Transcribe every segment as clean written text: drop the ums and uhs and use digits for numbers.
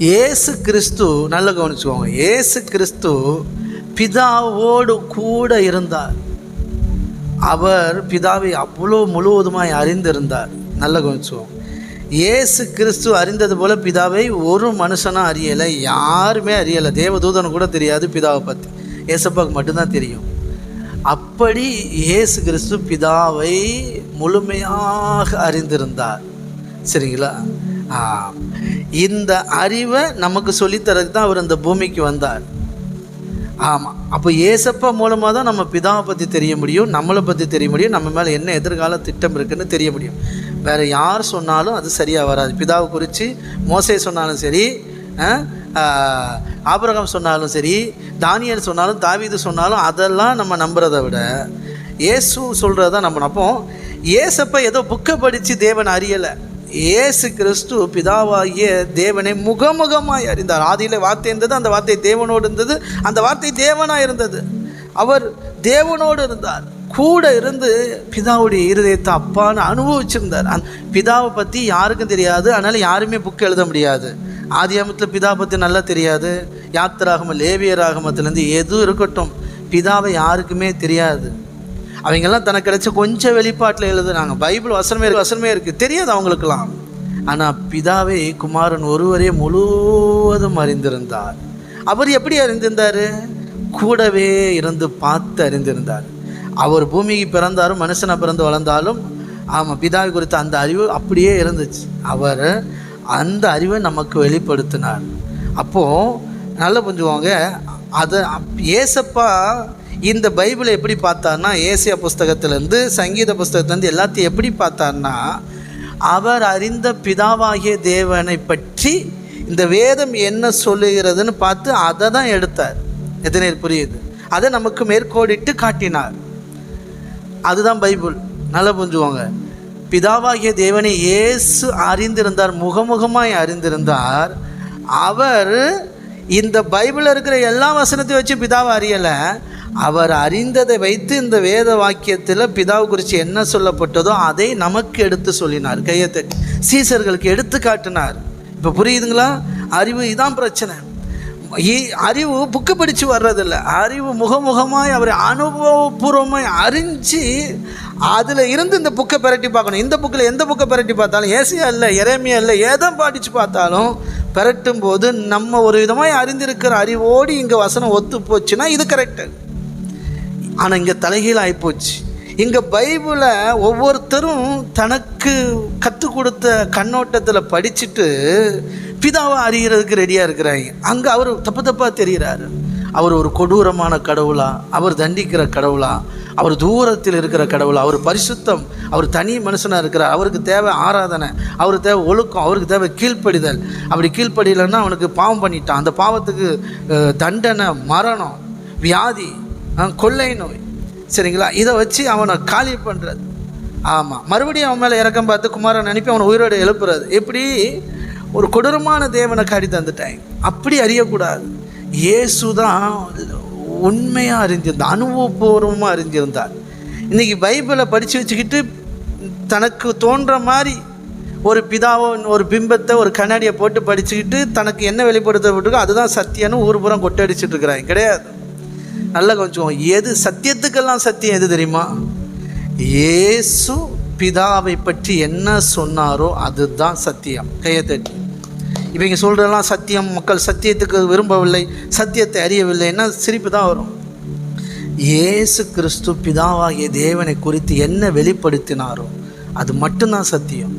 இயேசு கிறிஸ்து, நல்ல கவனிச்சுக்கோங்க, இயேசு கிறிஸ்து பிதாவோடு கூட இருந்தார். அவர் பிதாவை அவ்வளோ முழுவதுமாய் அறிந்திருந்தார். நல்ல கவனிச்சுக்கோங்க. இயேசு கிறிஸ்து அறிந்தது போல் பிதாவை ஒரு மனுஷனாக அறியலை, யாருமே அறியலை. தேவதூதனுக்கு கூட தெரியாது பிதாவை பற்றி, ஏசப்பாவுக்கு மட்டும்தான் தெரியும். அப்படி இயேசு கிறிஸ்து பிதாவை முழுமையாக அறிந்திருந்தார். சரிங்களா? இந்த அறிவை நமக்கு சொல்லித்தரதுக்கு தான் அவர் இந்த பூமிக்கு வந்தார். ஆமாம். அப்போ ஏசப்பா மூலமாக தான் நம்ம பிதாவை பற்றி தெரிய முடியும், நம்மளை பற்றி தெரிய முடியும், நம்ம மேலே என்ன எதிர்கால திட்டம் இருக்குன்னு தெரிய முடியும். வேறு யார் சொன்னாலும் அது சரியாக வராது. பிதாவை குறித்து மோசே சொன்னாலும் சரி, ஆபிரகாம் சொன்னாலும் சரி, தானியேல் சொன்னாலும், தாவீது சொன்னாலும் அதெல்லாம் நம்ம நம்புறதை விட இயேசு சொல்கிறது தான் நம்பணும். அப்போ ஏசப்பா ஏதோ புக்கை படித்து தேவன் அறியலை. இயேசு கிறிஸ்து பிதாவாகிய தேவனை முகமுகமாய் அறிந்தார். ஆதியில் வார்த்தை இருந்தது, அந்த வார்த்தை தேவனோடு இருந்தது, அந்த வார்த்தை தேவனாக இருந்தது. அவர் தேவனோடு இருந்தார், கூட இருந்து பிதாவுடைய இருதயத்தை அப்பான்னு அனுபவிச்சிருந்தார். பிதாவை பற்றி யாருக்கும் தெரியாது, அதனால் யாருமே புக் எழுத முடியாது. ஆதியாகமத்தில் பிதாவை பற்றி நல்லா தெரியாது, யாத்திராகமம் லேவியராகமத்திலேருந்து எதுவும் இருக்கட்டும், பிதாவை யாருக்குமே தெரியாது. அவங்கெல்லாம் தனக்கு கிடைச்ச கொஞ்சம் வெளிப்பாட்டில் எழுதுனாங்க. பைபிள் வசனமே இருக்குது, தெரியாது அவங்களுக்கெல்லாம். ஆனால் பிதாவை குமாரன் ஒருவரே முழுவதும் அறிந்திருந்தார். அவர் எப்படி அறிந்திருந்தார்? கூடவே இருந்து பார்த்து அறிந்திருந்தார். அவர் பூமிக்கு பிறந்தாலும் மனுஷனாக பிறந்து வளர்ந்தாலும் ஆமாம், பிதாவை குறித்த அந்த அறிவு அப்படியே இருந்துச்சு. அவர் அந்த அறிவை நமக்கு வெளிப்படுத்தினார். அப்போது நல்லா புரிஞ்சுவாங்க. அதை ஏசப்பா இந்த பைபிளை எப்படி பார்த்தார்னா, ஏசியா புஸ்தகத்திலேருந்து சங்கீத புஸ்தகத்துலேருந்து எல்லாத்தையும் எப்படி பார்த்தார்னா, அவர் அறிந்த பிதாவாகிய தேவனை பற்றி இந்த வேதம் என்ன சொல்லுகிறதுன்னு பார்த்து அதை தான் எடுத்தார். எத்தனை புரியுது? அதை நமக்கு மேற்கோடிட்டு காட்டினார். அதுதான் பைபிள். நல்லா புரிஞ்சுவாங்க. பிதாவாகிய தேவனை இயேசு அறிந்திருந்தார், முகமுகமாய் அறிந்திருந்தார். அவர் இந்த பைபிளில் இருக்கிற எல்லா வசனத்தையும் வச்சு பிதாவை அறியலை. அவர் அறிந்ததை வைத்து இந்த வேத வாக்கியத்தில் பிதாவை குறித்து என்ன சொல்லப்பட்டதோ அதை நமக்கு எடுத்து சொல்லினார். கையை தட்டி சீசர்களுக்கு எடுத்து காட்டினார். இப்போ புரியுதுங்களா? அறிவு இதான் பிரச்சனை. அறிவு புக்கு படித்து வர்றதில்ல. அறிவு முகமுகமாய் அவரை அனுபவபூர்வமாய் அறிஞ்சு அதில் இருந்து இந்த புக்கை பிரட்டி பார்க்கணும். இந்த புக்கில் எந்த புக்கை பிரட்டி பார்த்தாலும், ஏசியா இல்லை, எரேமியா இல்லை, எதை படித்து பார்த்தாலும் பிரட்டும் போது நம்ம ஒரு விதமாக அறிந்திருக்கிற அறிவோடு இங்கே வசனம் ஒத்து போச்சுன்னா இது கரெக்டு. ஆனால் இங்கே தலைகீழ் ஆகிப்போச்சு. இங்கே பைபிளை ஒவ்வொருத்தரும் தனக்கு கற்றுக் கொடுத்த கண்ணோட்டத்தில் படிச்சுட்டு பிதாவை அறிகிறதுக்கு ரெடியாக இருக்கிறாங்க. அங்கே அவர் தப்பாக தெரிகிறாரு. அவர் ஒரு கொடூரமான கடவுளா, அவர் தண்டிக்கிற கடவுளா, அவர் தூரத்தில் இருக்கிற கடவுளா, அவர் பரிசுத்தம், அவர் தனி மனுஷனாக இருக்கிறார். அவருக்கு தேவை ஆராதனை, அவருக்கு தேவை ஒழுக்கம், அவருக்கு தேவை கீழ்ப்படிதல். அப்படி கீழ்ப்படியலைன்னா அவனுக்கு பாவம் பண்ணிட்டான், அந்த பாவத்துக்கு தண்டனை, மரணம், வியாதி, கொள்ளை நோய். சரிங்களா? இதை வச்சு அவனை காலி பண்ணுறது. ஆமாம், மறுபடியும் அவன் மேலே இறக்கம் பார்த்து குமாரன் அனுப்பி அவனை உயிரோடு எழுப்புறது. இப்படி ஒரு கொடூரமான தேவனை காட்டி தந்துட்டாங்க. அப்படி அறியக்கூடாது. இயேசு தான் உண்மையாக அறிஞ்சிருந்தார், அனுபவபூர்வமாக அறிஞ்சிருந்தார். இன்றைக்கி பைபிளை படித்து வச்சுக்கிட்டு தனக்கு தோன்ற மாதிரி ஒரு பிதாவை, ஒரு பிம்பத்தை, ஒரு கண்ணாடியை போட்டு படிச்சுக்கிட்டு தனக்கு என்ன வெளிப்படுத்தப்பட்டிருக்கோ அதுதான் சத்தியம்னு ஊர்புறம் கொட்டடிச்சிட்டு இருக்கிறாங்க. கிடையாது. நல்லா கொஞ்சம் எது சத்தியத்துக்கெல்லாம் சத்தியம் எது தெரியுமா? இயேசு பிதாவை பற்றி என்ன சொன்னாரோ அதுதான் சத்தியம். கையை தட்டி. இவங்க சொல்கிறதெல்லாம் சத்தியம், மக்கள் சத்தியத்துக்கு விரும்பவில்லை, சத்தியத்தை அறியவில்லைன்னா சிரிப்பு தான் வரும். இயேசு கிறிஸ்து பிதாவாகிய தேவனை குறித்து என்ன வெளிப்படுத்தினாரோ அது மட்டும்தான் சத்தியம்.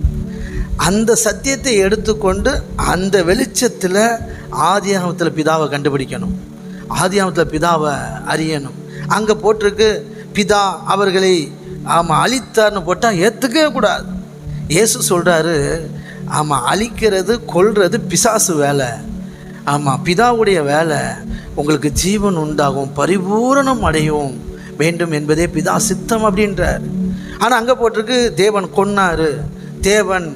அந்த சத்தியத்தை எடுத்துக்கொண்டு அந்த வெளிச்சத்தில் ஆதியாகமத்தில் பிதாவை கண்டுபிடிக்கணும், ஆதியாகமத்தில் பிதாவை அறியணும். அங்கே போட்டிருக்கு பிதா அவர்களை அழித்தார்னு போட்டால் ஏற்றுக்கவே கூடாது. இயேசு சொல்கிறாரு, ஆமாம், அழிக்கிறது கொல்றது பிசாசு வேலை. ஆமாம், பிதாவுடைய வேலை உங்களுக்கு ஜீவன் உண்டாகும், பரிபூரணம் அடையும் வேண்டும் என்பதே பிதா சித்தம் அப்படின்றார். ஆனால் அங்கே போட்டிருக்கு தேவன் கொன்னார், தேவன்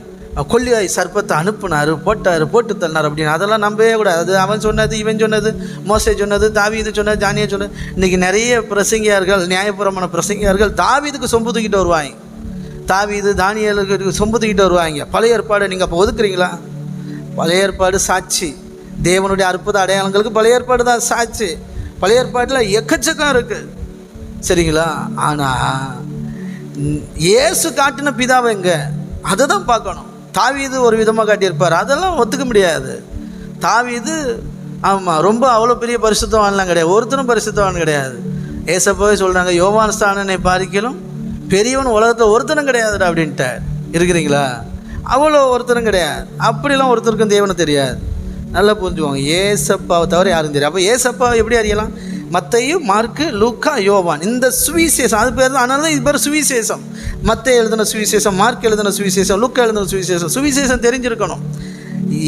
கொல்லியாய் சர்ப்பத்தை அனுப்புனார், போட்டு தள்ளினார் அப்படின்னு. அதெல்லாம் நம்பவே கூடாது. அது அவன் சொன்னது, இவன் சொன்னது, மோசே சொன்னது, தாவீது சொன்னது, தானியே சொன்னது. இன்றைக்கி நிறைய பிரசங்கியார்கள், நியாயபுரமான பிரசங்கியார்கள் தாவீதுக்கு சொம்பு தூக்கிட்டு வருவாங்க, தாவீது தானியேலுக்கு சொம்பு தூக்கிட்டு வருவாங்க. பழைய ஏற்பாடு நீங்கள் அப்போ ஒதுக்குறீங்களா? பழைய ஏற்பாடு சாட்சி, தேவனுடைய அற்புத அடையாளங்களுக்கு பழைய ஏற்பாடு தான் சாட்சி. பழைய ஏற்பாட்டில் எக்கச்சக்கம் இருக்குது, சரிங்களா? ஆனால் இயேசு காட்டின பிதாவை எங்கே, அதை தான் பார்க்கணும். தாவீது ஒரு விதமாக காட்டியிருப்பார், அதெல்லாம் ஒத்துக்க முடியாது. தாவீது ஆமாம் ரொம்ப அவ்வளோ பெரிய பரிசுத்தவான்லாம் கிடையாது, ஒருத்தரும் பரிசுத்தவான் கிடையாது. ஏசப்பாவே சொல்கிறாங்க, யோவான் ஸ்நானனை பார்க்கிலும் பெரியவன் உலகத்தில் ஒருத்தனும் கிடையாதுடா அப்படின்ட்டு இருக்கிறீங்களா? அவ்வளோ ஒருத்தரும் கிடையாது. அப்படிலாம் ஒருத்தருக்கும் தேவனை தெரியாது. நல்லா புரிஞ்சுக்குவாங்க. ஏசப்பாவை தவிர யாரும் தெரியாது. அப்போ ஏசப்பாவை எப்படி அறியலாம்? மத்தேயு, மார்க்கு, லூக்கா, யோவான், இந்த சுவிசேஷம் அது பேர் தான். அதனால தான் இது பேர் சுவிசேஷம். மத்தேயு எழுதின சுவிசேஷம், மார்க் எழுதின சுவிசேஷம், லூக்கா எழுதின சுவிசேஷம். சுவிசேஷம் தெரிஞ்சிருக்கணும்.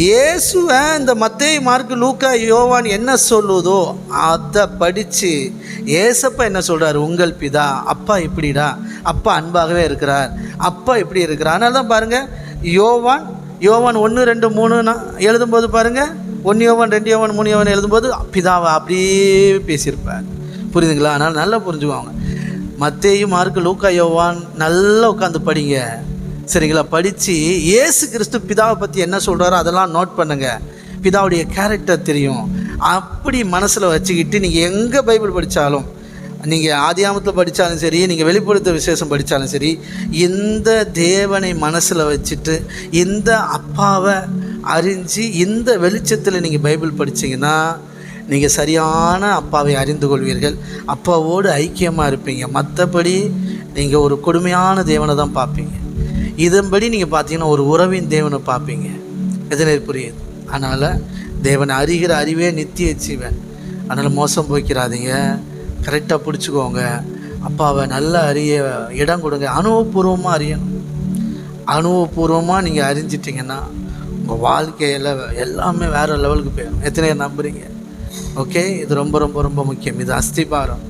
இயேசுவை இந்த மத்தேயு, மார்க்கு, லூக்கா, யோவான் என்ன சொல்லுதோ அதை படித்து ஏசப்பா என்ன சொல்கிறார்? உங்கள் பிதா அப்பா இப்படிடா, அப்பா அன்பாகவே இருக்கிறார், அப்பா இப்படி இருக்கிறார். அதனால தான் பாருங்கள், யோவான் 1, 2, 3 எழுதும்போது பாருங்கள், 1 யோவான் 2 யோவான் 3 யோவான் எழுதும்போது பிதாவை அப்படியே பேசியிருப்பார். புரியுதுங்களா? அதனால் நல்லா புரிஞ்சுக்குவாங்க. மத்தேயு, மார்க்கு, லூக்கா, யோவான் நல்லா உட்காந்து படிங்க, சரிங்களா? படித்து இயேசு கிறிஸ்து பிதாவை பற்றி என்ன சொல்கிறாரோ அதெல்லாம் நோட் பண்ணுங்கள். பிதாவுடைய கேரக்டர் தெரியும். அப்படி மனசில் வச்சுக்கிட்டு நீங்கள் எங்கே பைபிள் படித்தாலும், நீங்கள் ஆதியாமத்தில் படித்தாலும் சரி, நீங்கள் வெளிப்படுத்த விசேஷம் படித்தாலும் சரி, இந்த தேவனை மனசில் வச்சுட்டு இந்த அப்பாவை அறிஞ்சு இந்த வெளிச்சத்தில் நீங்கள் பைபிள் படித்தீங்கன்னா நீங்கள் சரியான அப்பாவை அறிந்து கொள்வீர்கள், அப்பாவோடு ஐக்கியமாக இருப்பீங்க. மற்றபடி நீங்கள் ஒரு கொடுமையான தேவனை தான் பார்ப்பீங்க. இதன்படி நீங்கள் பார்த்தீங்கன்னா ஒரு உறவின் தேவனை பார்ப்பீங்க. எதனை புரியுது? அதனால் தேவனை அறிகிற அறிவே நித்திய ஜீவன். அதனால் மோசம் போய்க்கிறாதீங்க, கரெக்டாக பிடிச்சிக்கோங்க. அப்பாவை நல்லா அறிய இடம் கொடுங்க. அனுபவபூர்வமாக அறியணும். அனுபவபூர்வமாக நீங்கள் அறிஞ்சிட்டிங்கன்னா உங்கள் வாழ்க்கையில் எல்லாமே வேறு லெவலுக்கு போயிடும். எத்தனை நம்புறீங்க? ஓகே, இது ரொம்ப ரொம்ப ரொம்ப முக்கியம். இது அஸ்திபாரம்.